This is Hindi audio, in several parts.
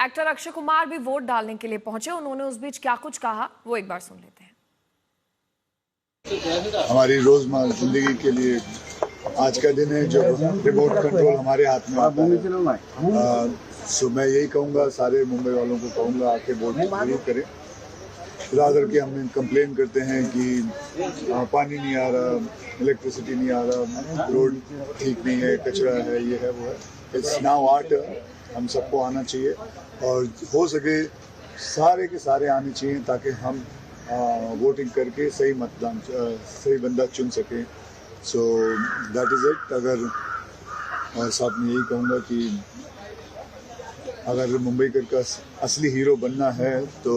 एक्टर अक्षय कुमार भी वोट डालने के लिए पहुंचे। उन्होंने उस बीच क्या कुछ कहा वो एक बार सुन लेते हैं। हमारी रोजमर्रा जिंदगी के लिए आज का दिन है जब रिमोट कंट्रोल हमारे हाथ में आता है। सो मैं यही कहूँगा, सारे मुंबई वालों को कहूँगा, आके वोट जरूर करें। रादर के हम कंप्लेन करते हैं कि पानी नहीं आ रहा, इलेक्ट्रिसिटी नहीं आ रहा, रोड ठीक नहीं है, कचरा है, ये है वो है। इट्स नाउ आर्ट, हम सबको आना चाहिए और हो सके सारे के सारे आने चाहिए ताकि हम वोटिंग करके सही मतदान सही बंदा चुन सकें। So that is it. अगर साथ में यही कहूँगा कि अगर मुंबई का असली हीरो बनना है तो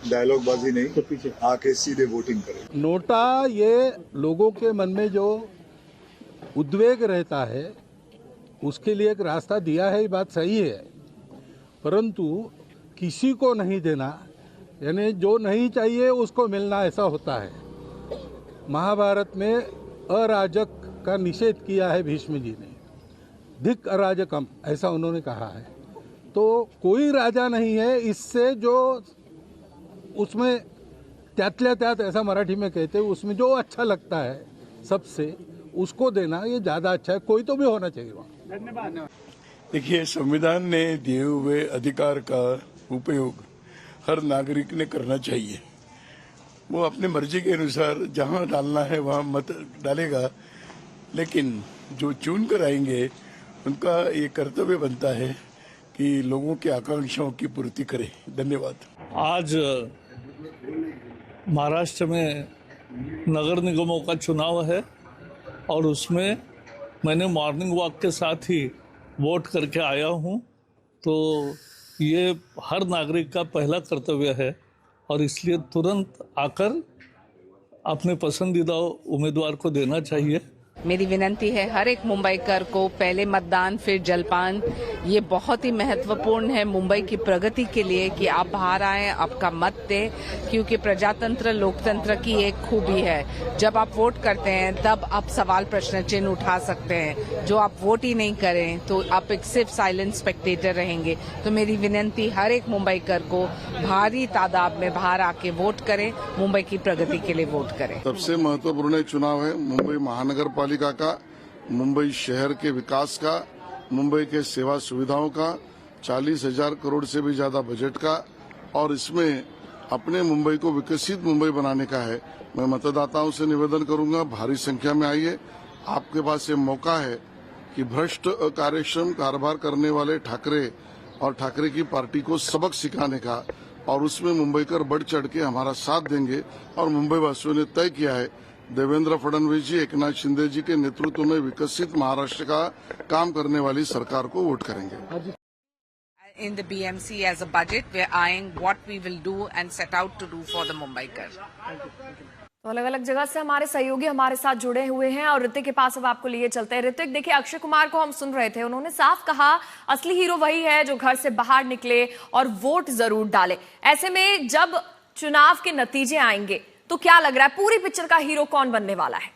डायलॉग बाजी नहीं, आके सीधे वोटिंग करें। नोटा ये लोगों के मन में जो उद्वेग रहता है उसके लिए एक रास्ता दिया है, ये बात सही है, परंतु किसी को नहीं देना, यानी जो नहीं चाहिए उसको मिलना, ऐसा होता है। महाभारत में अराजक का निषेध किया है भीष्म जी ने, धिक अराजकम, ऐसा उन्होंने कहा है। तो कोई राजा नहीं है इससे जो उसमें त्यातल्या त्यात, ऐसा मराठी में कहते हैं, उसमें जो अच्छा लगता है सबसे उसको देना, ये ज़्यादा अच्छा है। कोई तो भी होना चाहिए वहाँ। धन्यवाद। देखिए, संविधान ने दिए हुए अधिकार का उपयोग हर नागरिक ने करना चाहिए। वो अपने मर्जी के अनुसार जहाँ डालना है वहाँ मत डालेगा, लेकिन जो चुन कर आएंगे उनका ये कर्तव्य बनता है कि लोगों की आकांक्षाओं की पूर्ति करें। धन्यवाद। आज महाराष्ट्र में नगर निगमों का चुनाव है और उसमें मैंने मॉर्निंग वॉक के साथ ही वोट करके आया हूं, तो ये हर नागरिक का पहला कर्तव्य है और इसलिए तुरंत आकर अपने पसंदीदा उम्मीदवार को देना चाहिए। मेरी विनती है हर एक मुंबईकर को, पहले मतदान फिर जलपान, ये बहुत ही महत्वपूर्ण है मुंबई की प्रगति के लिए कि आप बाहर आएं, आपका मत दें, क्योंकि प्रजातंत्र लोकतंत्र की एक खूबी है। जब आप वोट करते हैं तब आप सवाल प्रश्न चिन्ह उठा सकते हैं, जो आप वोट ही नहीं करें तो आप एक सिर्फ साइलेंट स्पेक्टेटर रहेंगे। तो मेरी विनती हर एक मुंबईकर को भारी तादाद में बाहर आके वोट करें, मुंबई की प्रगति के लिए वोट करें। सबसे महत्वपूर्ण चुनाव है मुंबई महानगर पालिका का, मुंबई शहर के विकास का, मुंबई के सेवा सुविधाओं का, 40,000 करोड़ से भी ज्यादा बजट का, और इसमें अपने मुंबई को विकसित मुंबई बनाने का है। मैं मतदाताओं से निवेदन करूंगा, भारी संख्या में आइए। आपके पास ये मौका है कि भ्रष्ट कार्यक्षम कारोबार करने वाले ठाकरे और ठाकरे की पार्टी को सबक सिखाने का, और उसमें मुंबईकर बढ़ चढ़ के हमारा साथ देंगे। और मुंबई वासियों ने तय किया है देवेंद्र फडणवीस जी, एकनाथ शिंदे जी के नेतृत्व में विकसित महाराष्ट्र का काम करने वाली सरकार को वोट करेंगे। In the BMC as a budget, we are eyeing what we will do and set out to do for the Mumbaikar. तो अलग अलग जगह से हमारे सहयोगी हमारे साथ जुड़े हुए हैं और ऋतिक के पास अब आपको लिए चलते हैं। ऋतिक, देखिए, अक्षय कुमार को हम सुन रहे थे, उन्होंने साफ कहा असली हीरो वही है जो घर से बाहर निकले और वोट जरूर डाले। ऐसे में जब चुनाव के नतीजे आएंगे तो क्या लग रहा है पूरी पिक्चर का हीरो कौन बनने वाला है?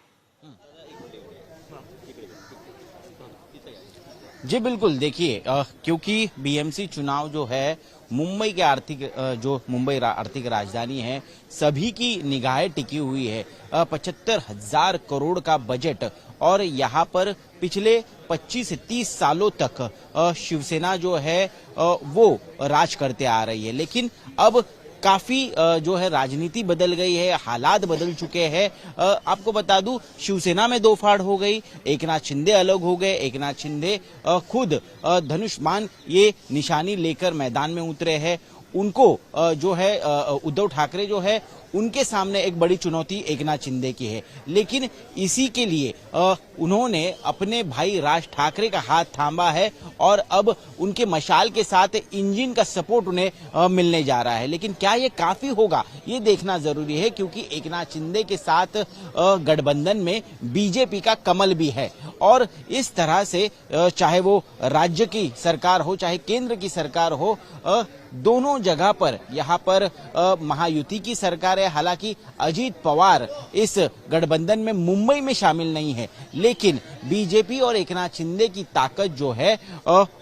जी बिल्कुल, देखिए, क्योंकि बीएमसी चुनाव जो है मुंबई के आर्थिक राजधानी है, सभी की निगाहें टिकी हुई है। 75,000 करोड़ का बजट, और यहाँ पर पिछले 25 से 30 सालों तक शिवसेना जो है वो राज करते आ रही है, लेकिन अब काफी जो है राजनीति बदल गई है, हालात बदल चुके हैं। आपको बता दूं, शिवसेना में दो फाड़ हो गई, एकनाथ शिंदे अलग हो गए। एकनाथ शिंदे खुद धनुष्मान ये निशानी लेकर मैदान में उतरे हैं। उनको जो है उद्धव ठाकरे जो है उनके सामने एक बड़ी चुनौती एकनाथ शिंदे की है, लेकिन इसी के लिए उन्होंने अपने भाई राज ठाकरे का हाथ थामा है और अब उनके मशाल के साथ इंजन का सपोर्ट उन्हें मिलने जा रहा है। लेकिन क्या ये काफी होगा, ये देखना जरूरी है, क्योंकि एकनाथ शिंदे के साथ गठबंधन में बीजेपी का कमल भी है, और इस तरह से चाहे वो राज्य की सरकार हो चाहे केंद्र की सरकार हो, दोनों जगह पर यहाँ पर महायुति की सरकार रहे हैं। हालांकि अजीत पवार इस गठबंधन में मुंबई में शामिल नहीं है, लेकिन बीजेपी और एकनाथ शिंदे की ताकत जो है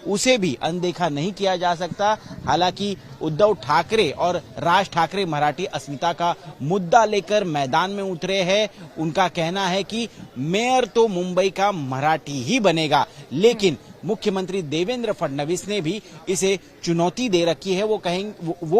उसे भी अनदेखा नहीं किया जा सकता। हालांकि उद्धव ठाकरे और राज ठाकरे मराठी अस्मिता का मुद्दा लेकर मैदान में उतरे हैं। उनका कहना है कि मेयर तो मुंबई का मराठी ही बनेगा, लेकिन मुख्यमंत्री देवेंद्र फडणवीस ने भी इसे चुनौती दे रखी है। वो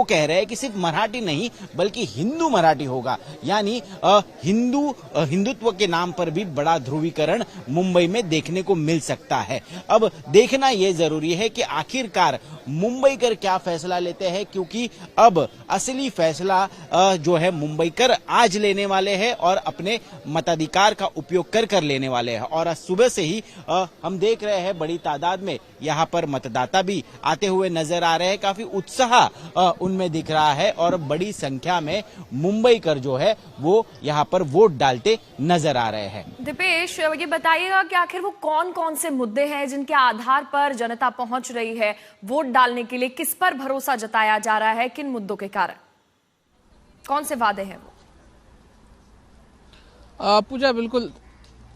कह रहे हैं कि सिर्फ मराठी नहीं बल्कि हिंदू मराठी होगा, यानी हिंदुत्व के नाम पर भी बड़ा ध्रुवीकरण मुंबई में देखने को मिल सकता है। अब देखना यह जरूरी है कि आखिरकार मुंबईकर क्या फैसला लेते हैं, क्योंकि अब असली फैसला जो है मुंबईकर आज लेने वाले हैं और अपने मताधिकार का उपयोग कर लेने वाले हैं। और सुबह से ही हम देख रहे हैं बड़ी तादाद में यहाँ पर मतदाता भी आते हुए नजर आ रहे हैं। काफी उत्साह उनमें दिख रहा है और बड़ी संख्या में मुंबईकर जो है वो यहाँ पर वोट डालते नजर आ रहे हैं। दीपेश, ये बताइएगा कि आखिर वो कौन कौन से मुद्दे हैं जिनके आधार पर जनता पहुंच रही है वोट डालने के लिए? किस पर भरोसा जताया जा रहा है? किन मुद्दों के कारण? कौन से वादे हैं वो?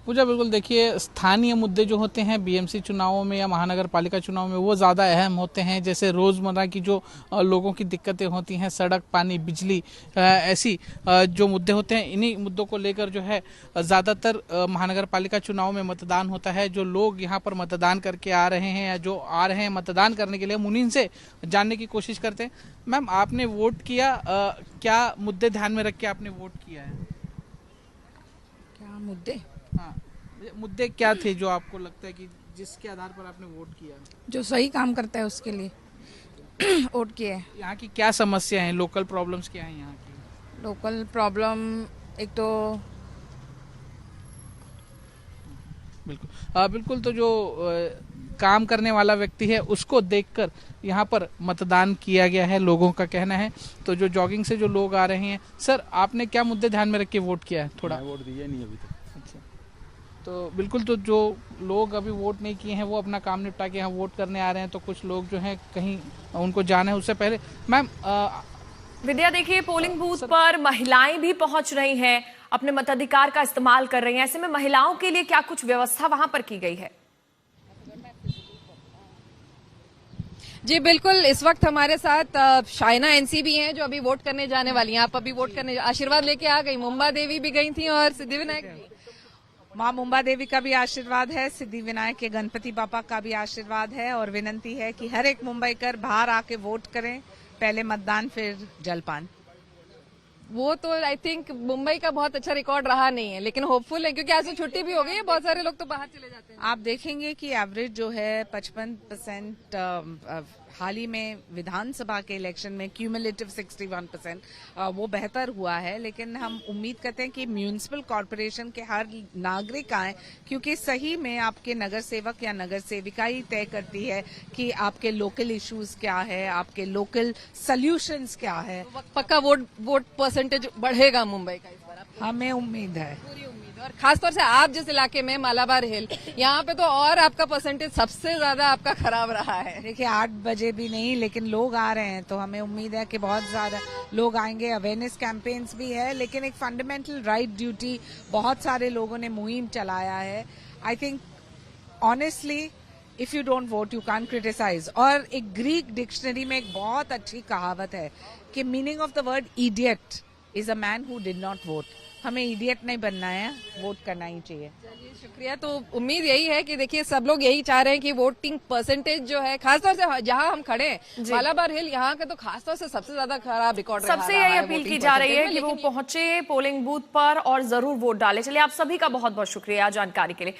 पूजा बिल्कुल देखिए, स्थानीय मुद्दे जो होते हैं बीएमसी चुनावों में या महानगर पालिका चुनाव में वो ज़्यादा अहम होते हैं। जैसे रोज़मर्रा की जो लोगों की दिक्कतें होती हैं, सड़क, पानी, बिजली, ऐसी जो मुद्दे होते हैं, इन्हीं मुद्दों को लेकर जो है ज़्यादातर महानगर पालिका चुनाव में मतदान होता है। जो लोग यहाँ पर मतदान करके आ रहे हैं या जो आ रहे हैं मतदान करने के लिए, हम उन्हीं से जानने की कोशिश करते हैं। मैम, आपने वोट किया, क्या मुद्दे ध्यान में रख के आपने वोट किया है? क्या मुद्दे? हाँ, मुद्दे क्या थे जो आपको लगता है कि जिसके आधार पर आपने वोट किया? जो सही काम करता है उसके लिए वोट किया है। यहाँ की क्या समस्या है, लोकल प्रॉब्लम्स क्या हैं यहाँ की? लोकल प्रॉब्लम एक तो बिल्कुल तो जो काम करने वाला व्यक्ति है उसको देखकर यहाँ पर मतदान किया गया है, लोगों का कहना है। तो जो जॉगिंग से जो लोग आ रहे हैं, सर आपने क्या मुद्दे ध्यान में रख के वोट किया है? थोड़ा वोट दिया नहीं अभी तक। अच्छा, तो बिल्कुल तो जो लोग अभी वोट नहीं किए हैं वो अपना काम निपटा के यहाँ वोट करने आ रहे हैं। तो कुछ लोग जो हैं कहीं उनको जाना है, उससे पहले मैम विद्या, देखिए पोलिंग बूथ पर महिलाएं भी पहुंच रही हैं, अपने मताधिकार का इस्तेमाल कर रही हैं। ऐसे में महिलाओं के लिए क्या कुछ व्यवस्था वहां पर की गई है? जी बिल्कुल, इस वक्त हमारे साथ शाइना एनसी भी हैं जो अभी वोट करने जाने वाली हैं। आप अभी वोट करने आशीर्वाद लेके आ गई। मुंबा देवी भी गई थी और सिद्धिविनायक भी। माँ मुंबा देवी का भी आशीर्वाद है, सिद्धिविनायक के गणपति बापा का भी आशीर्वाद है और विनंती है कि हर एक मुंबईकर बाहर आके वोट करें। पहले मतदान फिर जलपान। वो तो आई थिंक मुंबई का बहुत अच्छा रिकॉर्ड रहा नहीं है, लेकिन होपफुल है क्योंकि आज तो छुट्टी भी हो गई है, बहुत सारे लोग तो बाहर चले जाते हैं। आप देखेंगे कि एवरेज जो है 55% हाल ही में विधानसभा के इलेक्शन में क्यूमुलेटिव 61% वो बेहतर हुआ है। लेकिन हम उम्मीद करते हैं कि म्यूनिसिपल कॉर्पोरेशन के हर नागरिक आए, क्योंकि सही में आपके नगर सेवक या नगर सेविका ही तय करती है कि आपके लोकल इश्यूज क्या है, आपके लोकल सॉल्यूशंस क्या है। पक्का वोट परसेंटेज बढ़ेगा मुंबई का इस बार? हमें उम्मीद है, पूरी उम्मीद। और खासतौर से आप जिस इलाके में मालाबार हिल, यहाँ पे तो और आपका परसेंटेज सबसे ज्यादा आपका खराब रहा है। देखिए 8 बजे भी नहीं, लेकिन लोग आ रहे हैं तो हमें उम्मीद है कि बहुत ज्यादा लोग आएंगे। अवेयरनेस कैंपेन्स भी है, लेकिन एक फंडामेंटल राइट ड्यूटी बहुत सारे लोगों ने मुहिम चलाया है। I think honestly if you don't vote you can criticise. और एक ग्रीक डिक्शनरी में एक बहुत अच्छी कहावत है कि meaning of the word idiot is a man who did not vote. हमें इडियट नहीं बनना है, वोट करना ही चाहिए। चलिए शुक्रिया। तो उम्मीद यही है कि देखिए सब लोग यही चाह रहे हैं कि वोटिंग परसेंटेज जो है, खासतौर से जहां हम खड़े हैं मालाबार हिल, यहाँ का तो खासतौर से सबसे ज्यादा खराब रिकॉर्ड सबसे यही अपील की जा रही है कि वो पहुंचे पोलिंग बूथ पर और जरूर वोट डालें। चलिए, आप सभी का बहुत बहुत शुक्रिया जानकारी के लिए।